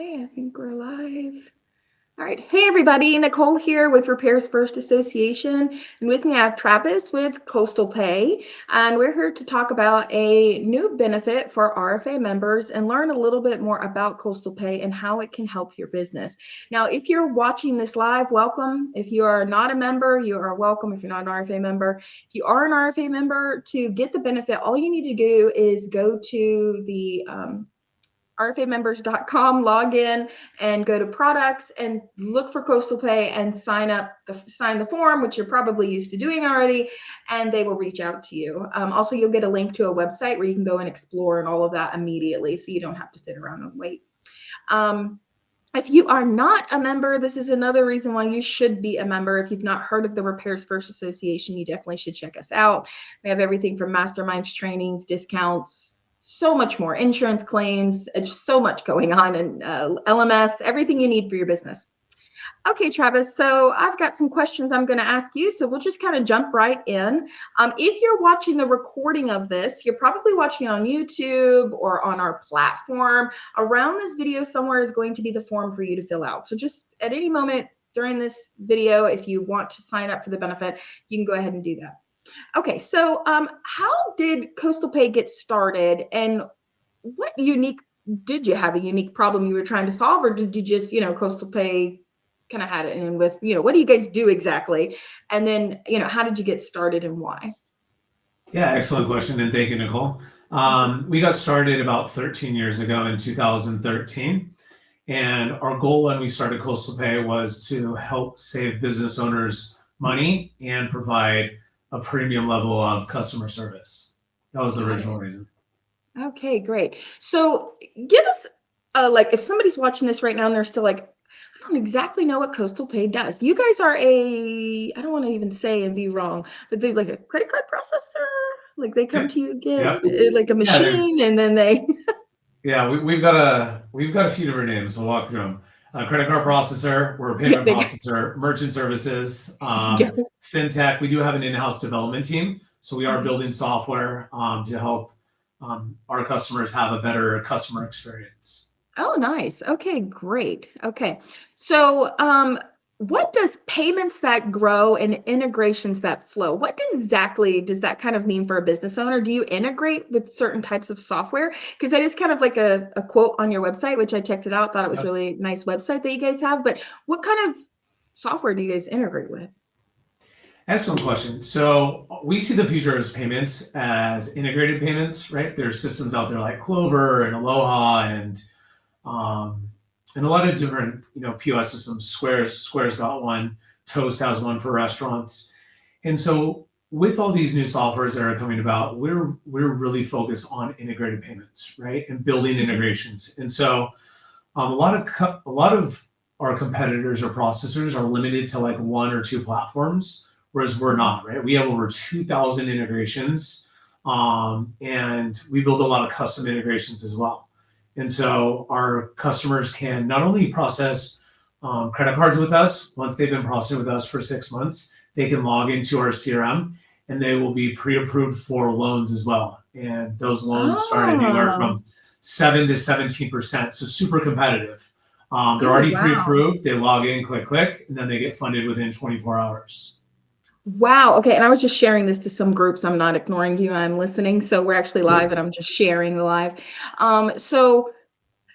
Okay, I think we're live. All right. Hey, everybody. Nicole here with Repairs First Association. And with me, I have Travis with Coastal Pay. And we're here to talk about a new benefit for RFA members and learn a little bit more about Coastal Pay and how it can help your business. Now, if you're watching this live, welcome. If you are not a member, you are welcome if you're not an RFA member. If you are an RFA member, to get the benefit, all you need to do is go to the rfamembers.com, log in and go to products and look for Coastal Pay and sign the form, which you're probably used to doing already, and they will reach out to you. Also, you'll get a link to a website where you can go and explore and all of that immediately, so you don't have to sit around and wait. If you are not a member, this is another reason why you should be a member. If you've not heard of the Repairs First Association, you definitely should check us out. We have everything from masterminds, trainings, discounts, so much more, insurance claims, just so much going on, and LMS, everything you need for your business. Okay, Travis, so I've got some questions I'm going to ask you, so we'll just kind of jump right in. If you're watching the recording of this, you're probably watching it on YouTube or on our platform. Around this video somewhere is going to be the form for you to fill out. So just at any moment during this video, if you want to sign up for the benefit, you can go ahead and do that. Okay, so how did Coastal Pay get started, and did you have a unique problem you were trying to solve, or did you just, Coastal Pay kind of had it in with, what do you guys do exactly? And then, how did you get started and why? Yeah, excellent question, and thank you, Nicole. We got started about 13 years ago in 2013, and our goal when we started Coastal Pay was to help save business owners money and provide a premium level of customer service. That was the original reason. Okay, great. So give us, if somebody's watching this right now and they're still like, I don't exactly know what Coastal Pay does. You guys are I don't want to even say and be wrong, but they're like a credit card processor? Like they come to you, get like a machine, and then they... Yeah, we've got a few different names. I'll walk through them. Credit card processor, we're a payment processor, merchant services, fintech. We do have an in-house development team, so we are building software to help our customers have a better customer experience. Oh, nice. Okay, great. Okay, so what does payments that grow and integrations that flow, what exactly does that kind of mean for a business owner? Do you integrate with certain types of software? Because that is kind of like a quote on your website, which I checked it out, thought it was really nice website that you guys have. But what kind of software do you guys integrate with? Excellent question. So we see the future as payments as integrated payments, right? There's systems out there like Clover and Aloha and a lot of different, POS systems. Square's got one. Toast has one for restaurants. And so with all these new softwares that are coming about, we're really focused on integrated payments, right? And building integrations. And so a lot of our competitors or processors are limited to like one or two platforms, whereas we're not, right? We have over 2,000 integrations, and we build a lot of custom integrations as well. And so our customers can not only process credit cards with us. Once they've been processing with us for 6 months, they can log into our CRM and they will be pre-approved for loans as well. And those loans start anywhere from 7 to 17%. So super competitive. They're already pre-approved. They log in, click, and then they get funded within 24 hours. Wow. Okay. And I was just sharing this to some groups. I'm not ignoring you. I'm listening. So we're actually live and I'm just sharing the live. So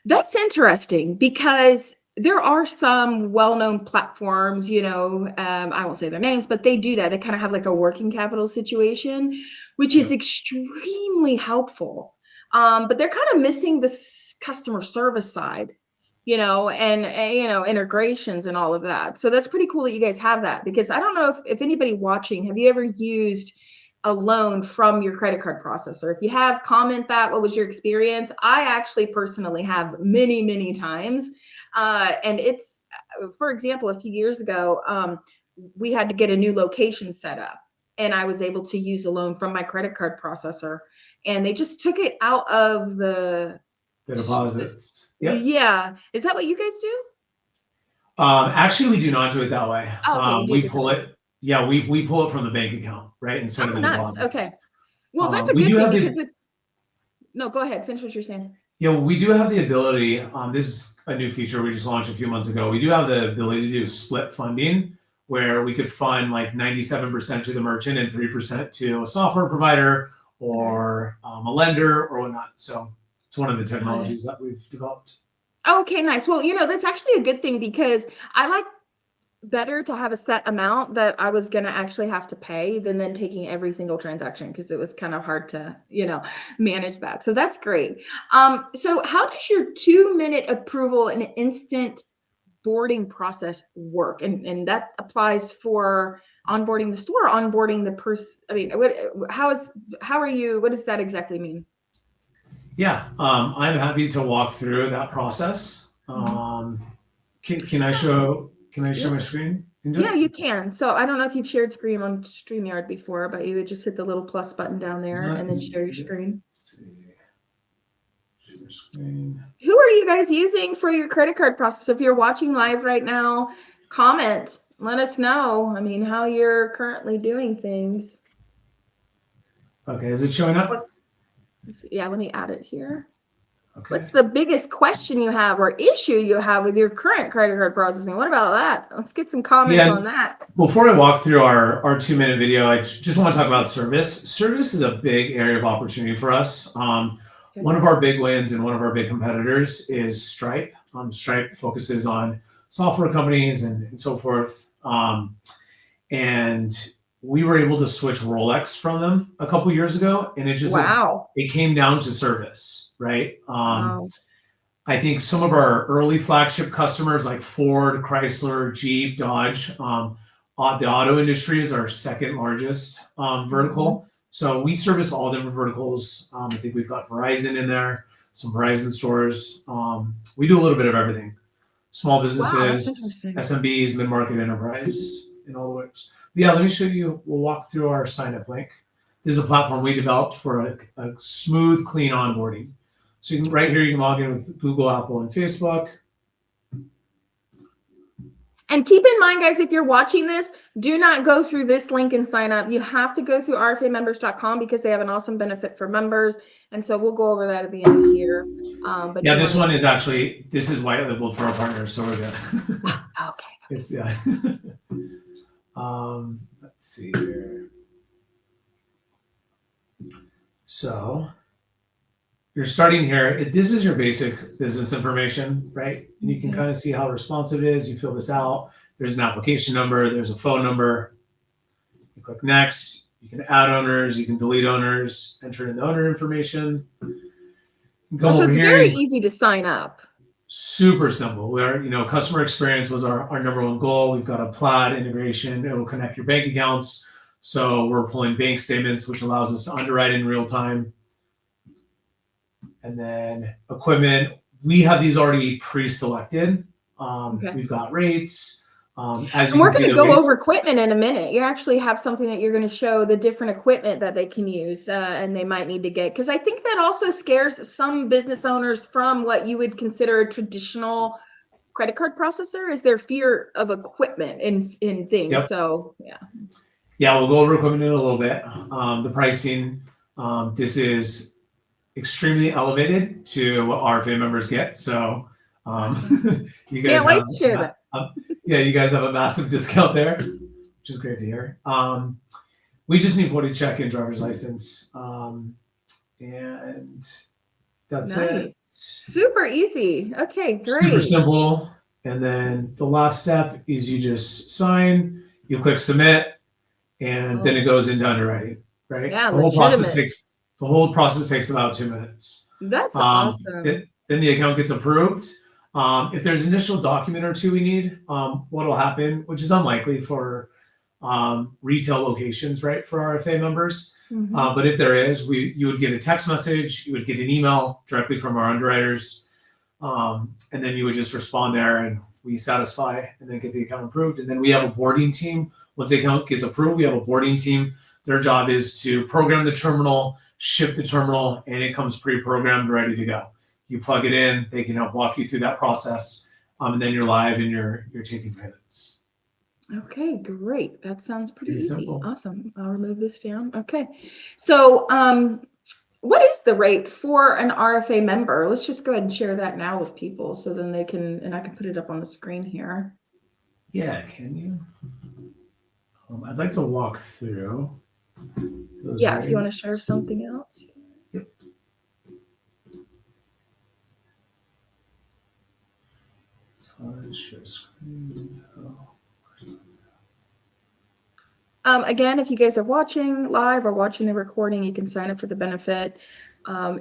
that's interesting because there are some well-known platforms, I won't say their names, but they do that. They kind of have like a working capital situation, which is extremely helpful. But they're kind of missing this customer service side, and integrations and all of that. So that's pretty cool that you guys have that, because I don't know if anybody watching, have you ever used a loan from your credit card processor? If you have, comment that. What was your experience? I actually personally have many, many times. And it's, for example, a few years ago, we had to get a new location set up, and I was able to use a loan from my credit card processor, and they just took it out of the deposits. Yeah. Is that what you guys do? Actually, we do not do it that way. We pull it. Yeah, we pull it from the bank account, right? Instead of the deposits. Okay. Well, that's a good thing because it's... No, go ahead. Finish what you're saying. Yeah, well, we do have the ability. This is a new feature we just launched a few months ago. We do have the ability to do split funding, where we could fund like 97% to the merchant and 3% to a software provider or a lender or whatnot. So it's one of the technologies that we've developed. Okay, nice. Well, that's actually a good thing because I like better to have a set amount that I was going to actually have to pay than then taking every single transaction, because it was kind of hard to, manage that. So that's great. So how does your 2-minute approval and instant boarding process work? And that applies for onboarding the store, onboarding the person. I mean, what does that exactly mean? Yeah, I'm happy to walk through that process. Can I show my screen? Yeah, you can. So I don't know if you've shared screen on StreamYard before, but you would just hit the little plus button down there and then share your screen. Let's see. Share screen. Who are you guys using for your credit card process? If you're watching live right now, comment. Let us know. I mean, how you're currently doing things. Okay, is it showing up? Yeah, let me add it here. Okay. What's the biggest question you have or issue you have with your current credit card processing? What about that? Let's get some comments on that. Before I walk through our 2-minute video, I just want to talk about service. Service is a big area of opportunity for us. One of our big wins and one of our big competitors is Stripe. Stripe focuses on software companies and so forth. And we were able to switch Rolex from them a couple years ago, and it just it came down to service, right? I think some of our early flagship customers like Ford, Chrysler, Jeep, Dodge, the auto industry is our second largest vertical. So we service all different verticals. I think we've got Verizon in there, some Verizon stores. We do a little bit of everything. Small businesses, SMBs, mid-market enterprise, and all the ways. Yeah, let me show you. We'll walk through our sign-up link. This is a platform we developed for a smooth, clean onboarding. So you can, right here, you can log in with Google, Apple, and Facebook. And keep in mind, guys, if you're watching this, do not go through this link and sign up. You have to go through rfamembers.com because they have an awesome benefit for members. And so we'll go over that at the end here. But yeah, this is white labeled for our partners, so we're good. Okay. It's let's see here. So you're starting here. This is your basic business information, right? And you can kind of see how responsive it is. You fill this out. There's an application number. There's a phone number. You click next. You can add owners. You can delete owners. Enter in the owner information. So it's very easy to sign up. Super simple. Customer experience was our number one goal. We've got a Plaid integration. It will connect your bank accounts. So we're pulling bank statements, which allows us to underwrite in real time. And then equipment, we have these already pre-selected. We've got rates. As we're going to go over equipment in a minute. You actually have something that you're going to show the different equipment that they can use and they might need to get. Because I think that also scares some business owners from what you would consider a traditional credit card processor, is their fear of equipment in things. Yep. So, yeah. Yeah, we'll go over equipment in a little bit. The pricing, this is extremely elevated to what RFA members get. So you guys can't wait to share that. You guys have a massive discount there, which is great to hear. We just need 40 check-in driver's license. And that's it. Super easy. Okay, great. Super simple. And then the last step is you just sign, you click submit, and then it goes into underwriting, right? Yeah, the whole process takes about 2 minutes. That's awesome. Then the account gets approved. If there's an initial document or two we need, what will happen, which is unlikely for retail locations, right, for RFA members. But if there is, you would get a text message, you would get an email directly from our underwriters, and then you would just respond there and we satisfy and then get the account approved. And then we have a boarding team. Once the account gets approved, we have a boarding team. Their job is to program the terminal, ship the terminal, and it comes pre-programmed, ready to go. You plug it in, they can help walk you through that process, and then you're live and you're taking payments. Okay, great. That sounds pretty easy. Simple. Awesome. I'll remove this down. Okay. So What is the rate for an RFA member? Let's just go ahead and share that now with people so then they can, and I can put it up on the screen here. Yeah, can you? I'd like to walk through those. Yeah, if you want to share something else. Yep. Slide share screen. Again, if you guys are watching live or watching the recording, you can sign up for the benefit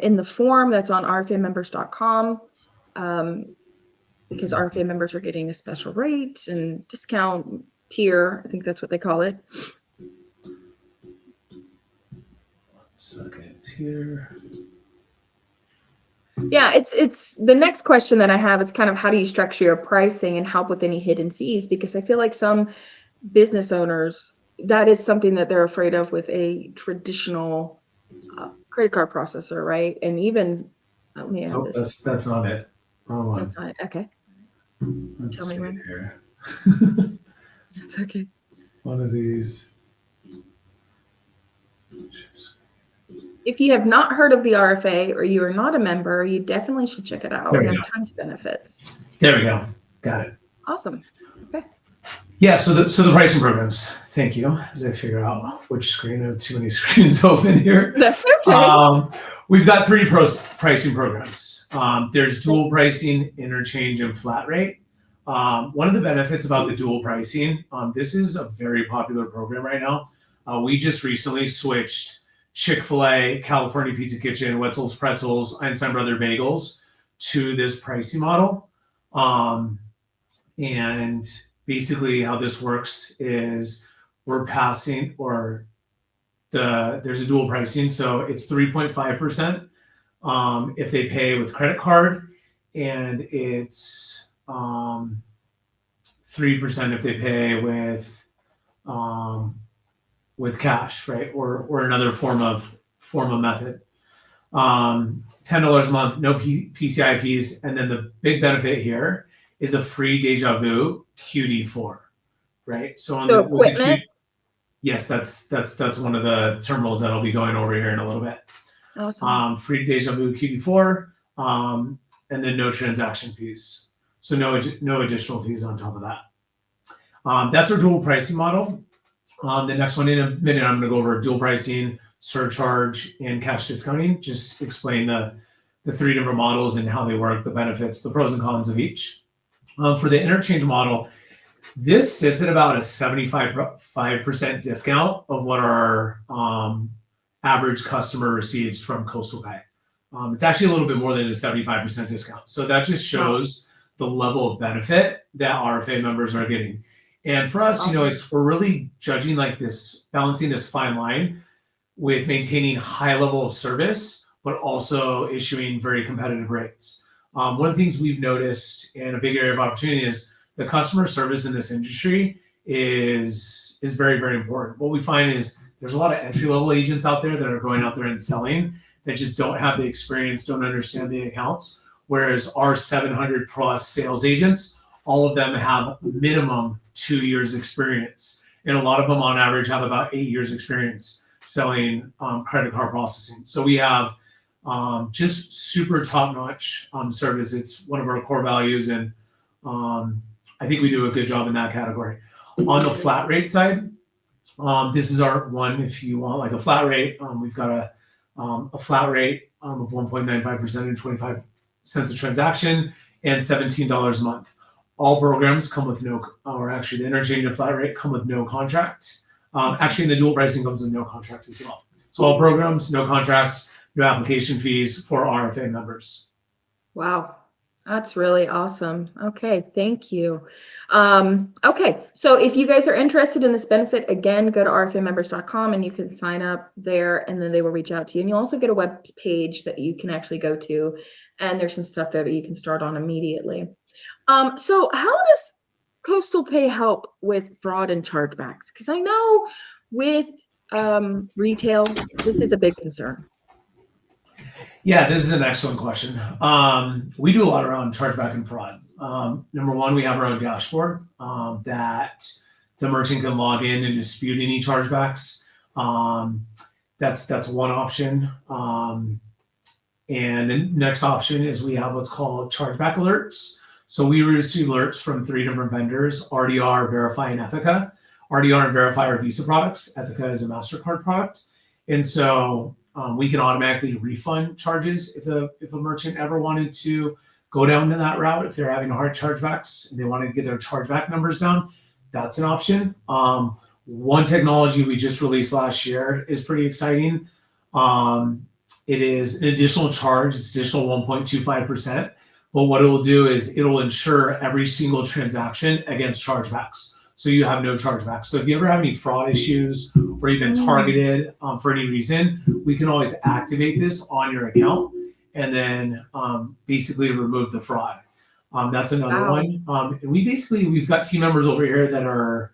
in the form that's on rfamembers.com, because RFA members are getting a special rate and discount tier. I think that's what they call it. 1 second here. Yeah, it's the next question that I have. It's kind of how do you structure your pricing and help with any hidden fees? Because I feel like some business owners, that is something that they're afraid of with a traditional credit card processor, right? And even, let me add this. That's not it. Wrong one. That's not it. Okay. Let's Tell me see when. here. That's okay. One of these. If you have not heard of the RFA or you are not a member, you definitely should check it out. There We we have go. tons of benefits. There we go. Got it. Awesome. Okay. Yeah, so the pricing programs. Thank you. As I figure out which screen, I have too many screens open here. That's okay. We've got 3 pricing programs. There's dual pricing, interchange, and flat rate. One of the benefits about the dual pricing, this is a very popular program right now. We just recently switched Chick-fil-A, California Pizza Kitchen, Wetzel's Pretzels, Einstein Brother Bagels to this pricing model. And basically how this works is we're passing, or there's a dual pricing. So it's 3.5% if they pay with credit card, and it's 3% if they pay with cash, right? Or another form of method. $10 a month, no PCI fees. And then the big benefit here is a free Deja Vu QD4, right? So on So with the equipment. yes, that's one of the terminals that I'll be going over here in a little bit. Awesome. Free Deja Vu QD4, and then no transaction fees. So no additional fees on top of that. That's our dual pricing model. The next one in a minute, I'm going to go over dual pricing, surcharge, and cash discounting. Just explain the 3 different models and how they work, the benefits, the pros and cons of each. For the interchange model, this sits at about a 75% discount of what our average customer receives from Coastal Pay. It's actually a little bit more than a 75% discount. So that just shows the level of benefit that RFA members are getting. And for us, Awesome. we're really judging like this, balancing this fine line with maintaining high level of service, but also issuing very competitive rates. One of the things we've noticed and a big area of opportunity is the customer service in this industry is very, very important. What we find is there's a lot of entry level agents out there that are going out there and selling that just don't have the experience, don't understand the accounts. Whereas our 700 plus sales agents, all of them have minimum 2 years experience. And a lot of them on average have about 8 years experience selling credit card processing. So we have just super top-notch service. It's one of our core values, and I think we do a good job in that category. On the flat rate side, this is our one. If you want like a flat rate, we've got a flat rate of 1.95% and 25 cents a transaction and $17 a month. All programs come with no, or actually the interchange and flat rate come with no contract. Actually, the dual pricing comes with no contract as well. So all programs, no contracts, no application fees for RFA members. Wow. That's really awesome. Okay, thank you. Okay, so if you guys are interested in this benefit, again, go to rfamembers.com and you can sign up there, and then they will reach out to you. And you'll also get a web page that you can actually go to, and there's some stuff there that you can start on immediately. So how does Coastal Pay help with fraud and chargebacks? Because I know with retail, this is a big concern. Yeah, this is an excellent question. We do a lot around chargeback and fraud. Number one, we have our own dashboard that the merchant can log in and dispute any chargebacks. That's one option. And the next option is we have what's called chargeback alerts. So we receive alerts from 3 different vendors: RDR, Verify, and Ethica. RDR and Verify are Visa products. Ethica is a MasterCard product. And so we can automatically refund charges if a merchant ever wanted to go down to that route. If they're having hard chargebacks and they want to get their chargeback numbers down, that's an option. One technology we just released last year is pretty exciting. It is an additional charge. It's additional 1.25%. But what it will do is it will insure every single transaction against chargebacks. So you have no chargebacks. So if you ever have any fraud issues or you've been targeted for any reason, we can always activate this on your account and then basically remove the fraud. That's another one. And we've got team members over here that are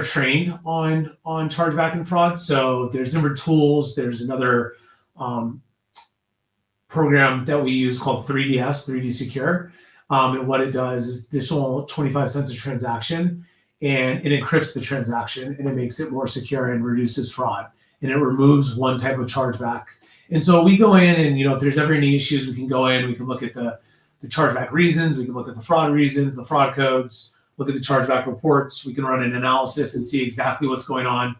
trained on chargeback and fraud. So there's different tools. There's another program that we use called 3DS, 3D Secure. And what it does is additional 25 cents a transaction, and it encrypts the transaction and it makes it more secure and reduces fraud. And it removes one type of chargeback. And so we go in and, if there's ever any issues, we can go in, we can look at the chargeback reasons, we can look at the fraud reasons, the fraud codes, look at the chargeback reports. We can run an analysis and see exactly what's going on.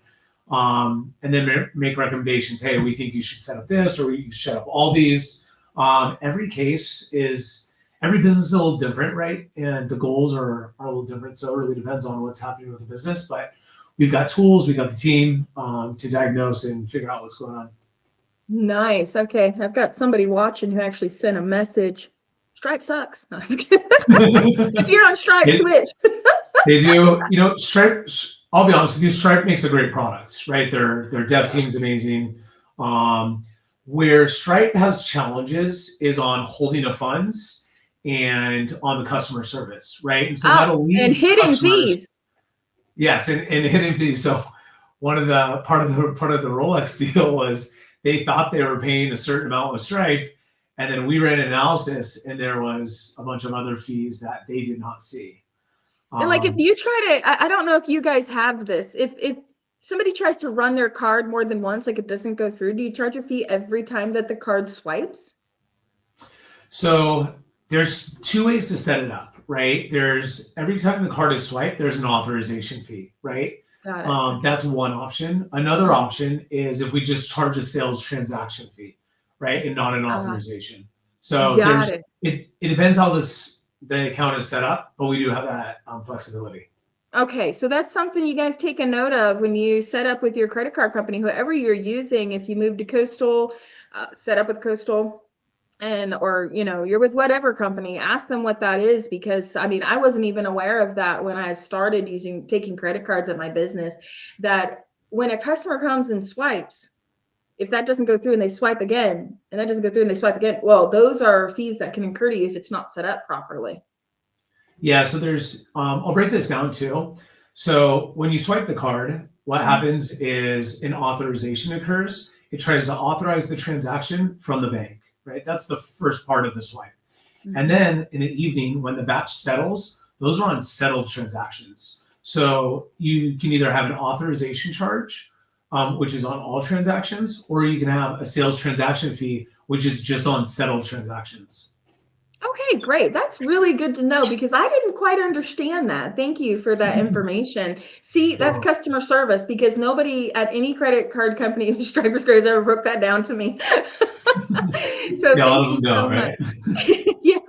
And then make recommendations. Hey, we think you should set up this, or you should set up all these. Every business is a little different, right? And the goals are a little different. So it really depends on what's happening with the business. But we've got tools, we've got the team to diagnose and figure out what's going on. Nice. Okay. I've got somebody watching who actually sent a message. Stripe sucks. No, I'm just kidding. If you're on Stripe, switch. They do. Stripe, I'll be honest with you, Stripe makes a great product, right? Their dev team is amazing. Where Stripe has challenges is on holding of funds and on the customer service, right? And so that'll leave and hidden customers, fees. Yes, and hidden fees. So one of the part of the Rolex deal was they thought they were paying a certain amount with Stripe, and then we ran an analysis, and there was a bunch of other fees that they did not see. And like if you try to, I don't know if you guys have this. If somebody tries to run their card more than once, like it doesn't go through, do you charge a fee every time that the card swipes? So there's 2 ways to set it up, right? There's every time the card is swiped, there's an authorization fee, right? Got it. That's one option. Another option is if we just charge a sales transaction fee, right? And not an authorization. So it depends how the account is set up, but we do have that flexibility. Okay, so that's something you guys take a note of when you set up with your credit card company, whoever you're using. If you move to Coastal, set up with Coastal, or you're with whatever company, ask them what that is, because I wasn't even aware of that when I started taking credit cards at my business, that when a customer comes and swipes, if that doesn't go through and they swipe again, and that doesn't go through and they swipe again, well, those are fees that can incur to you if it's not set up properly. Yeah, so there's, I'll break this down too. So when you swipe the card, what happens is an authorization occurs. It tries to authorize the transaction from the bank, right? That's the first part of the swipe. And then in the evening, when the batch settles, those are unsettled transactions. So you can either have an authorization charge, which is on all transactions, or you can have a sales transaction fee, which is just on settled transactions. Okay, great. That's really good to know, because I didn't quite understand that. Thank you for that information. See, that's customer service, because nobody at any credit card company in Stripe has ever broke that down to me. So thank you so much. Yeah.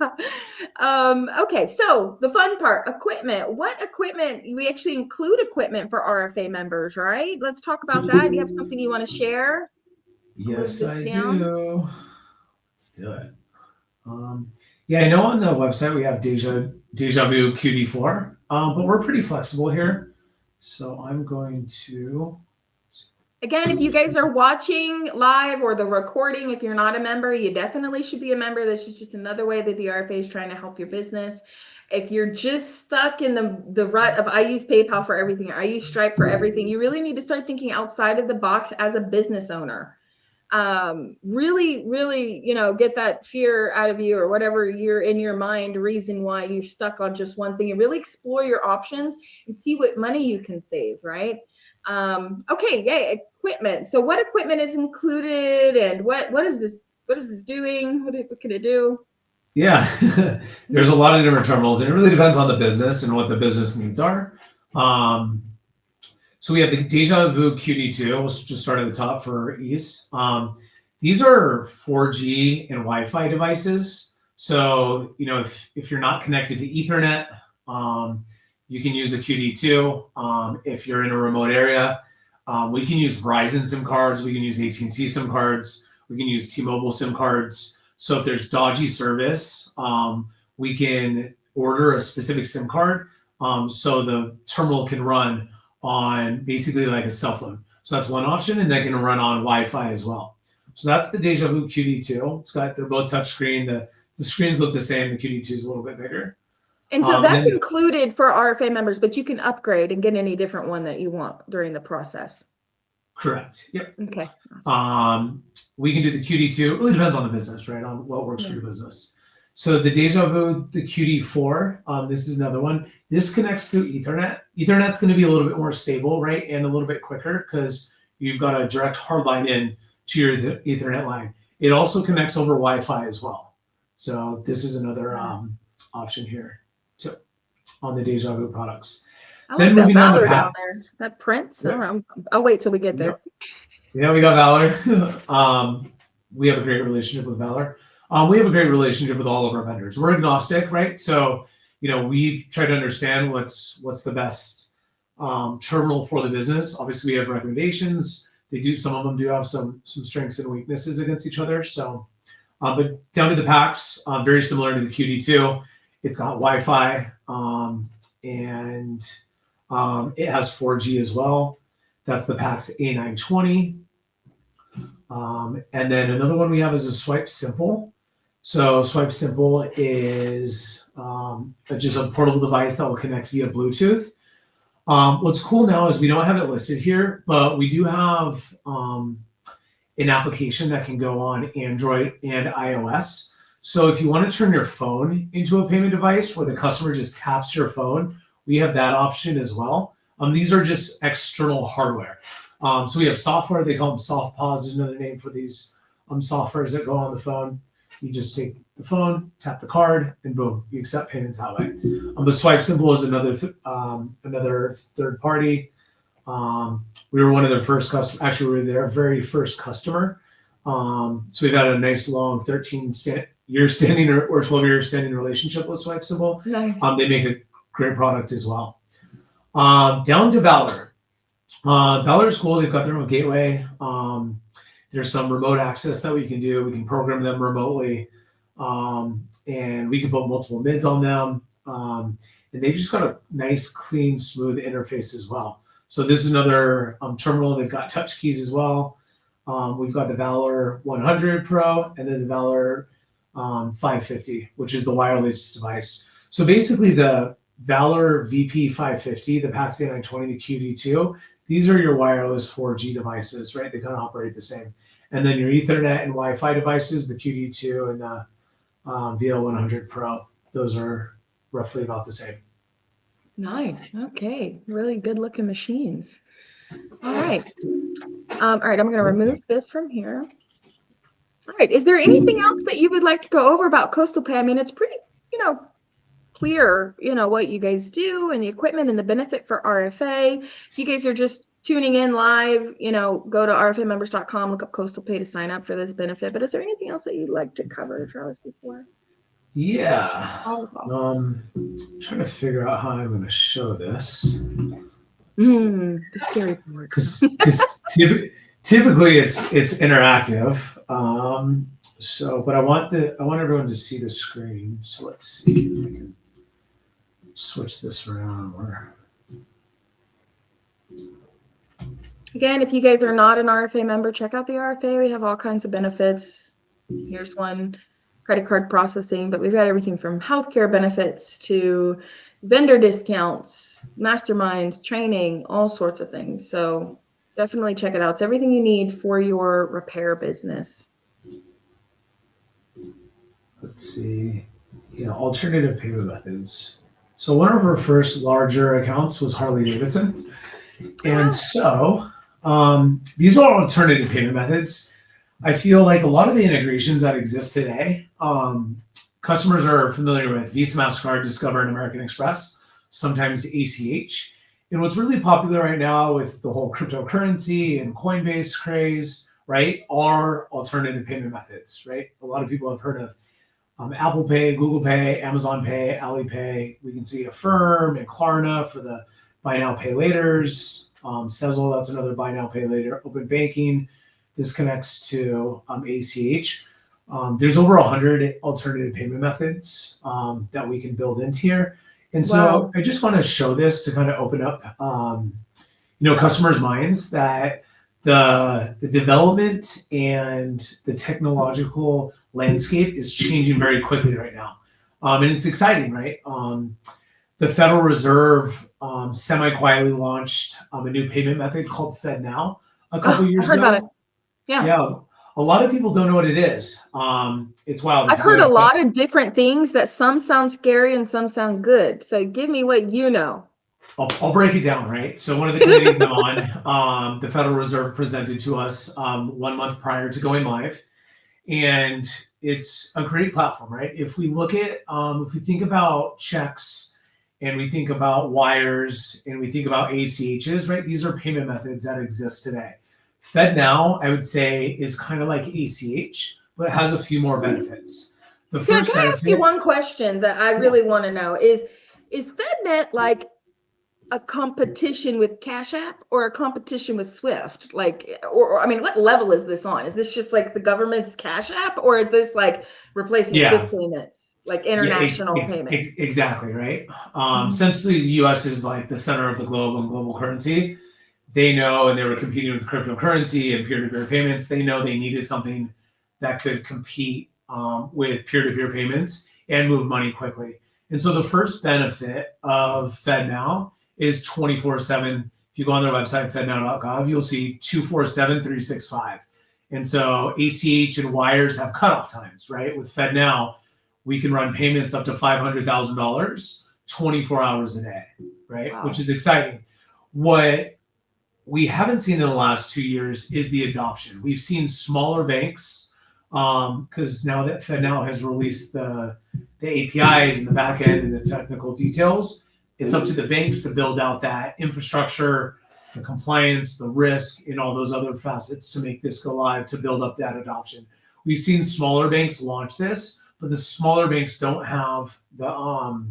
Okay, so the fun part, equipment. What equipment? We actually include equipment for RFA members, right? Let's talk about that. Do you have something you want to share? Yes, I do. Let's do it. Yeah, I know on the website we have Deja Vu QD4, but we're pretty flexible here. So I'm going to... Again, if you guys are watching live or the recording, if you're not a member, you definitely should be a member. This is just another way that the RFA is trying to help your business. If you're just stuck in the rut of I use PayPal for everything, I use Stripe for everything, you really need to start thinking outside of the box as a business owner. Really, get that fear out of you, or whatever you're in your mind reason why you're stuck on just one thing, and really explore your options and see what money you can save, right? Okay, yay, equipment. So what equipment is included and what is this? What is this doing? What can it do? Yeah, there's a lot of different terminals, and it really depends on the business and what the business needs are. Um, so we have the Deja Vu QD2. We'll just start at the top for ease. These are 4G and Wi-Fi devices. So if you're not connected to Ethernet, you can use a QD2. If you're in a remote area, we can use Verizon SIM cards. We can use AT&T SIM cards. We can use T-Mobile SIM cards. So if there's dodgy service, we can order a specific SIM card, so the terminal can run on basically like a cell phone. So that's one option, and they can run on Wi-Fi as well. So that's the Deja Vu QD2. They're both touchscreen. The screens look the same. The QD2 is a little bit bigger. And so that's included for RFA members, but you can upgrade and get any different one that you want during the process. Correct. Yep. Okay. We can do the QD2. It really depends on the business, right? On what works for your business. So the Deja Vu, the QD4, this is another one. This connects through Ethernet. Ethernet's going to be a little bit more stable, right? And a little bit quicker because you've got a direct hard line in to your Ethernet line. It also connects over Wi-Fi as well. So this is another option here too on the Deja Vu products. I like that Valor down there. That Prince. Yeah. I'll wait till we get there. Yeah, we got Valor. We have a great relationship with Valor. We have a great relationship with all of our vendors. We're agnostic, right? So, we try to understand what's the best terminal for the business. Obviously, we have recommendations. Some of them do have some strengths and weaknesses against each other. So, but down to the packs, very similar to the QD2. It's got Wi-Fi and it has 4G as well. That's the PAX A920. And then another one we have is a Swipe Simple. So Swipe Simple is just a portable device that will connect via Bluetooth. What's cool now is we don't have it listed here, but we do have an application that can go on Android and iOS. So if you want to turn your phone into a payment device where the customer just taps your phone, we have that option as well. These are just external hardware. So we have software. They call them soft POS is another name for these softwares that go on the phone. You just take the phone, tap the card, and boom, you accept payments that way. But Swipe Simple is another third party. We were one of their first customers. Actually, we were their very first customer. So we've had a nice long 13-year standing or 12-year standing relationship with Swipe Simple. Nice. They make a great product as well. Down to Valor. Valor is cool. They've got their own gateway. There's some remote access that we can do. We can program them remotely, and we can put multiple mids on them. And they've just got a nice, clean, smooth interface as well. So this is another terminal. They've got touch keys as well. We've got the Valor 100 Pro and then the Valor 550, which is the wireless device. So basically the Valor VP 550, the PAX A920, the QD2, these are your wireless 4G devices, right? They kind of operate the same. And then your Ethernet and Wi-Fi devices, the QD2 and the VL100 Pro, those are roughly about the same. Nice. Okay. Really good looking machines. All right. All right. I'm going to remove this from here. All right. Is there anything else that you would like to go over about Coastal Pay? I mean, it's pretty, clear, what you guys do and the equipment and the benefit for RFA. If you guys are just tuning in live, go to rfamembers.com, look up Coastal Pay to sign up for this benefit. But is there anything else that you'd like to cover, Travis, before? Yeah. Trying to figure out how I'm going to show this. The scary part. Because typically it's interactive. But I want everyone to see the screen. So let's see if I can switch this around. Again, if you guys are not an RFA member, check out the RFA. We have all kinds of benefits. Here's one, credit card processing, but we've got everything from healthcare benefits to vendor discounts, masterminds, training, all sorts of things. So definitely check it out. It's everything you need for your repair business. Let's see. Alternative payment methods. So one of our first larger accounts was Harley Davidson. Oh, And wow. so these are alternative payment methods. I feel like a lot of the integrations that exist today, customers are familiar with Visa, MasterCard, Discover, and American Express, sometimes ACH. And what's really popular right now with the whole cryptocurrency and Coinbase craze, right, are alternative payment methods, right? A lot of people have heard of Apple Pay, Google Pay, Amazon Pay, Alipay. We can see Affirm and Klarna for the buy now, pay laters. Sezzle, that's another buy now, pay later. Open banking. This connects to ACH. There's over 100 alternative payment methods that we can build into here. And so Wow. I just want to show this to kind of open up, customers' minds that the development and the technological landscape is changing very quickly right now. And it's exciting, right? The Federal Reserve semi-quietly launched a new payment method called FedNow a couple Oh, I've years heard about it. ago. Yeah. Yeah, a lot of people don't know what it is. It's wild. I've If you heard go a to lot of different things that some sound scary and some sound good. So give me what you know. I'll break it down, right? So one of the committees I'm on, the Federal Reserve presented to us 1 month prior to going live, and it's a great platform, right? If we look at, if we think about checks and we think about wires and we think about ACHs, right? These are payment methods that exist today. FedNow, I would say, is kind of like ACH, but it has a few more benefits. The Yeah, first can I ask you benefit, one question that I yeah, really want to know is FedNet like a competition with Cash App or a competition with Swift? Like, or I mean, what level is this on? Is this just like the government's Cash App, or is this like replacing yeah, Swift payments, like yeah, international payments? exactly, right? Mhm. Since the U.S. is like the center of the globe and global currency, they know, and they were competing with cryptocurrency and peer-to-peer payments. They know they needed something that could compete with peer-to-peer payments and move money quickly. And so the first benefit of FedNow is 24/7. If you go on their website, fednow.gov, you'll see 247, 365. And so ACH and wires have cutoff times, right? With FedNow, we can run payments up to $500,000 24 hours a day, right? Which Wow. is exciting. What we haven't seen in the last 2 years is the adoption. We've seen smaller banks because now that FedNow has released the APIs and the back end and the technical details, it's up to the banks to build out that infrastructure, the compliance, the risk, and all those other facets to make this go live to build up that adoption. We've seen smaller banks launch this, but the smaller banks don't have the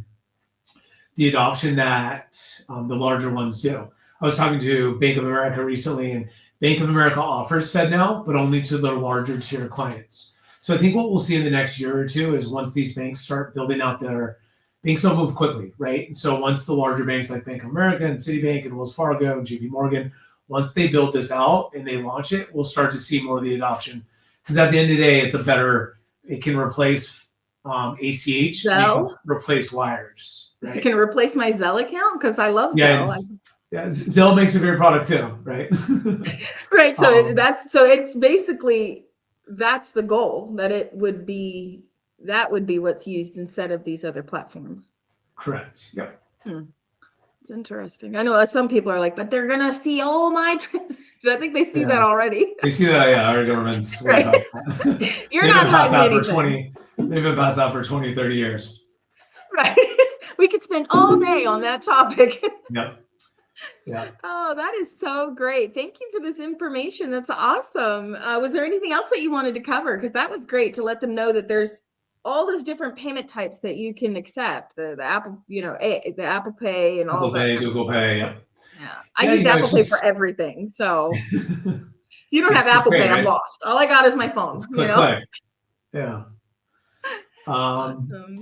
adoption that the larger ones do. I was talking to Bank of America recently, and Bank of America offers FedNow, but only to their larger tier clients. So I think what we'll see in the next year or two is once these banks start building out their banks don't move quickly, right? And so once the larger banks like Bank of America and Citibank and Wells Fargo and JP Morgan, once they build this out and they launch it, we'll start to see more of the adoption. Because at the end of the day, it can replace ACH and it can Zelle? replace wires, Is it right? going to replace my Zelle account? Because I love Yeah, Zelle. Zelle makes a great product too, right? Right. So um, that's so it's basically that's the goal that it would be that would be what's used instead of these other platforms. correct. Yep. Hmm. It's interesting. I know some people are like, but they're gonna see all my transactions. I think they see that Yeah. already. They see that, yeah, our government's way Right. past that. You're They've not been past hiding that for anything. 20, they've been past that for 20, 30 years. Right. We could spend all day on that topic. Yep. Yeah. Oh, that is so great. Thank you for this information. That's awesome. Was there anything else that you wanted to cover? Because that was great to let them know that there's all those different payment types that you can accept. The Apple, the Apple Pay and all Apple of that Pay, kind of Google stuff. Pay, yep. Yeah. I Yeah, use Apple it's Pay for just everything. So if you don't have it's Apple great, Pay, right? I'm lost. All I got is my It's phone, click click. Yeah. Um, Awesome.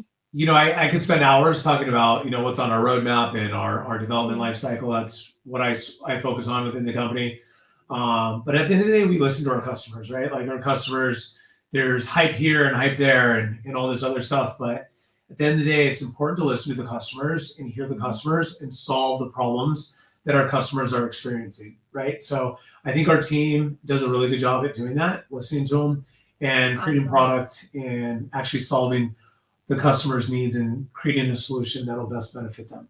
I could spend hours talking about, what's on our roadmap and our development life cycle. That's what I focus on within the company. But at the end of the day, we listen to our customers, right? Like our customers, there's hype here and hype there and all this other stuff. But at the end of the day, it's important to listen to the customers and hear the customers and solve the problems that our customers are experiencing, right? So I think our team does a really good job at doing that, listening to them and creating Awesome. product and actually solving the customer's needs and creating a solution that'll best benefit them.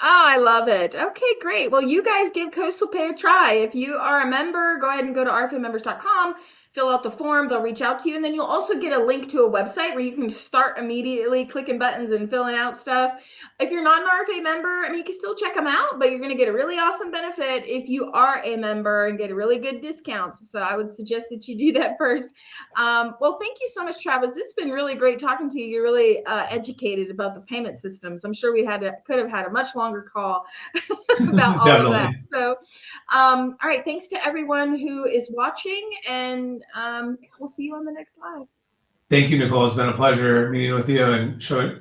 I love it. Okay, great. Well, you guys give Coastal Pay a try. If you are a member, go ahead and go to rfamembers.com, fill out the form, they'll reach out to you. And then you'll also get a link to a website where you can start immediately clicking buttons and filling out stuff. If you're not an RFA member, I mean, you can still check them out, but you're going to get a really awesome benefit if you are a member and get a really good discounts. So I would suggest that you do that first. Well, thank you so much, Travis. It's been really great talking to you. You're really educated about the payment systems. I'm sure we could have had a much longer call about all of that. Definitely. So, all right. Thanks to everyone who is watching, and we'll see you on the next live. Thank you, Nicole. It's been a pleasure meeting with you and showing